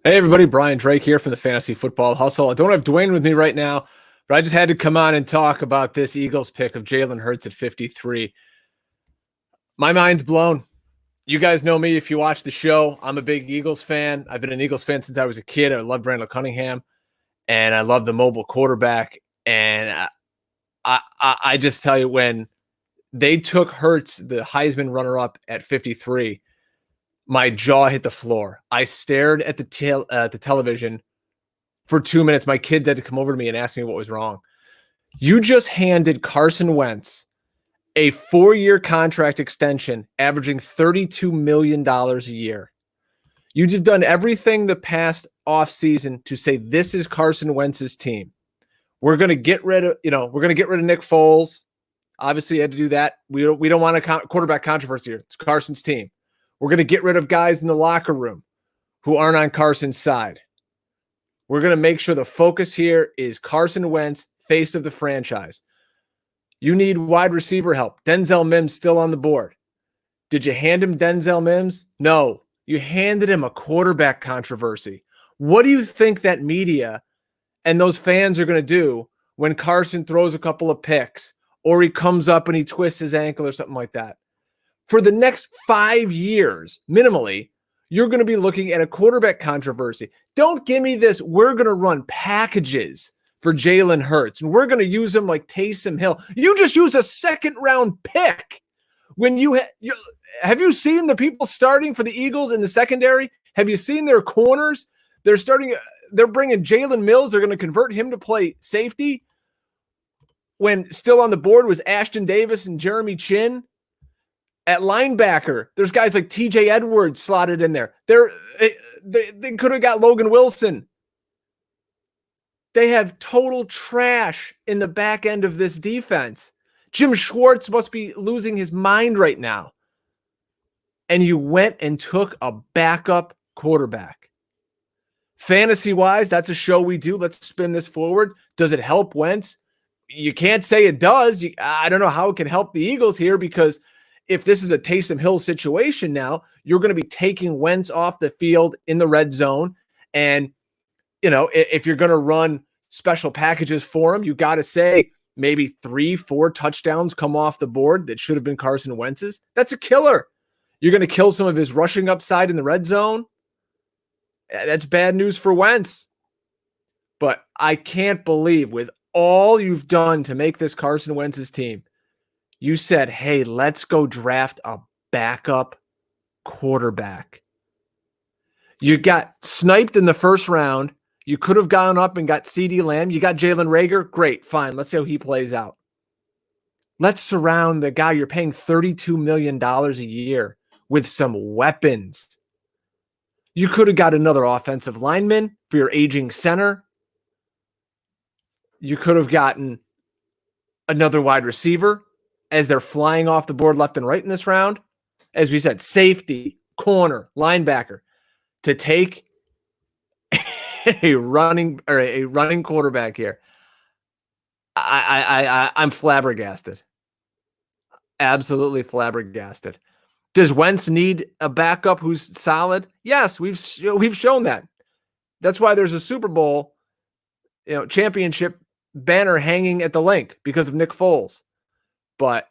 Hey everybody, Brian Drake here from the Fantasy Football Hustle. I don't have Dwayne with me right now, but I just had to come on and talk about this Eagles pick of Jalen Hurts at 53. My mind's blown. You guys know me if you watch the show. I'm a big Eagles fan. I've been an Eagles fan since I was a kid. I love Randall Cunningham, and I love the mobile quarterback. And I just tell you, when they took Hurts, the Heisman runner-up, at 53, my jaw hit the floor. I stared at the television for 2 minutes. My kids had to come over to me and ask me what was wrong. You just handed Carson Wentz a 4-year contract extension, averaging $32 million a year. You've done everything the past offseason to say this is Carson Wentz's team. We're going to get rid of, Nick Foles. Obviously, you had to do that. We don't want a quarterback controversy here. It's Carson's team. We're going to get rid of guys in the locker room who aren't on Carson's side. We're going to make sure the focus here is Carson Wentz, face of the franchise. You need wide receiver help. Denzel Mims still on the board. Did you hand him Denzel Mims? No. You handed him a quarterback controversy. What do you think that media and those fans are going to do when Carson throws a couple of picks or he comes up and he twists his ankle or something like that? For the next 5 years, minimally, you're going to be looking at a quarterback controversy. Don't give me this, we're going to run packages for Jalen Hurts, and we're going to use him like Taysom Hill. You just used a second-round pick. When have you seen the people starting for the Eagles in the secondary? Have you seen their corners? They're bringing Jalen Mills. They're going to convert him to play safety. When still on the board was Ashton Davis and Jeremy Chin. At linebacker, there's guys like TJ Edwards slotted in there. They could have got Logan Wilson. They have total trash in the back end of this defense. Jim Schwartz must be losing his mind right now. And you went and took a backup quarterback. Fantasy-wise, that's a show we do. Let's spin this forward. Does it help Wentz? You can't say it does. I don't know how it can help the Eagles here, because if this is a Taysom Hill situation now, you're going to be taking Wentz off the field in the red zone. And, if you're going to run special packages for him, you got to say maybe 3-4 touchdowns come off the board that should have been Carson Wentz's. That's a killer. You're going to kill some of his rushing upside in the red zone. That's bad news for Wentz. But I can't believe, with all you've done to make this Carson Wentz's team, you said, hey, let's go draft a backup quarterback. You got sniped in the first round. You could have gone up and got CeeDee Lamb. You got Jalen Reagor. Great, fine. Let's see how he plays out. Let's surround the guy you're paying $32 million a year with some weapons. You could have got another offensive lineman for your aging center. You could have gotten another wide receiver as they're flying off the board left and right in this round. As we said, safety, corner, linebacker, to take a running quarterback here. I'm flabbergasted. Absolutely flabbergasted. Does Wentz need a backup who's solid? Yes, we've shown that. That's why there's a Super Bowl, championship banner hanging at the link because of Nick Foles. But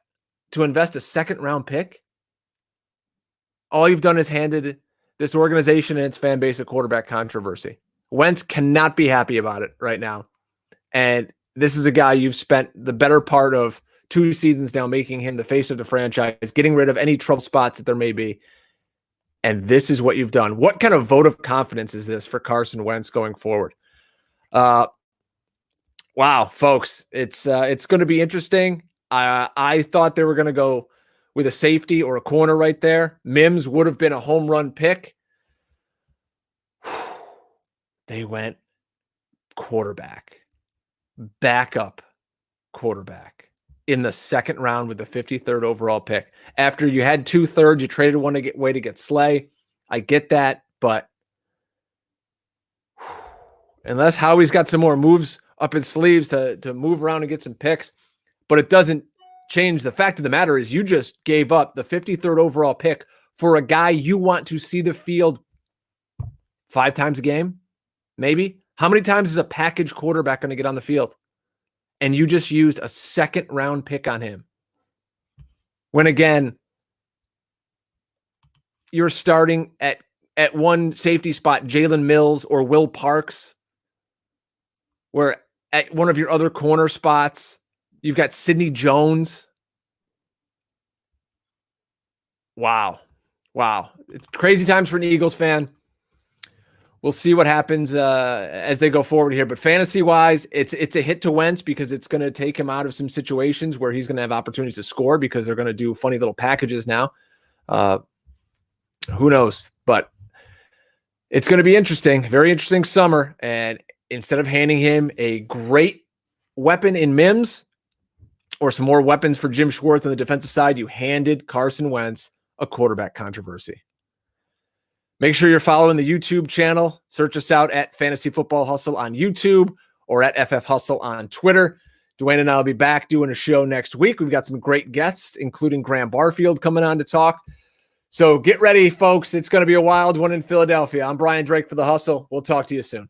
to invest a second-round pick, all you've done is handed this organization and its fan base a quarterback controversy. Wentz cannot be happy about it right now. And this is a guy you've spent the better part of 2 seasons now making him the face of the franchise, getting rid of any trouble spots that there may be. And this is what you've done. What kind of vote of confidence is this for Carson Wentz going forward? Wow, folks, it's going to be interesting. I thought they were going to go with a safety or a corner right there. Mims would have been a home run pick. They went quarterback, backup quarterback in the second round with the 53rd overall pick. After you had 2/3, you traded one away to get Slay. I get that, but unless Howie's got some more moves up his sleeves to move around and get some picks, but it doesn't change the fact of the matter is you just gave up the 53rd overall pick for a guy you want to see the field 5 times a game, maybe. How many times is a package quarterback going to get on the field? And you just used a second-round pick on him. When, again, you're starting at one safety spot, Jalen Mills or Will Parks, where at one of your other corner spots, you've got Sidney Jones. Wow. It's crazy times for an Eagles fan. We'll see what happens as they go forward here. But fantasy-wise, it's a hit to Wentz because it's going to take him out of some situations where he's going to have opportunities to score because they're going to do funny little packages now. Who knows? But it's going to be interesting. Very interesting summer. And instead of handing him a great weapon in Mims or some more weapons for Jim Schwartz on the defensive side, you handed Carson Wentz a quarterback controversy. Make sure you're following the YouTube channel. Search us out at Fantasy Football Hustle on YouTube or at FF Hustle on Twitter. Dwayne and I will be back doing a show next week. We've got some great guests, including Graham Barfield coming on to talk. So get ready, folks. It's going to be a wild one in Philadelphia. I'm Brian Drake for The Hustle. We'll talk to you soon.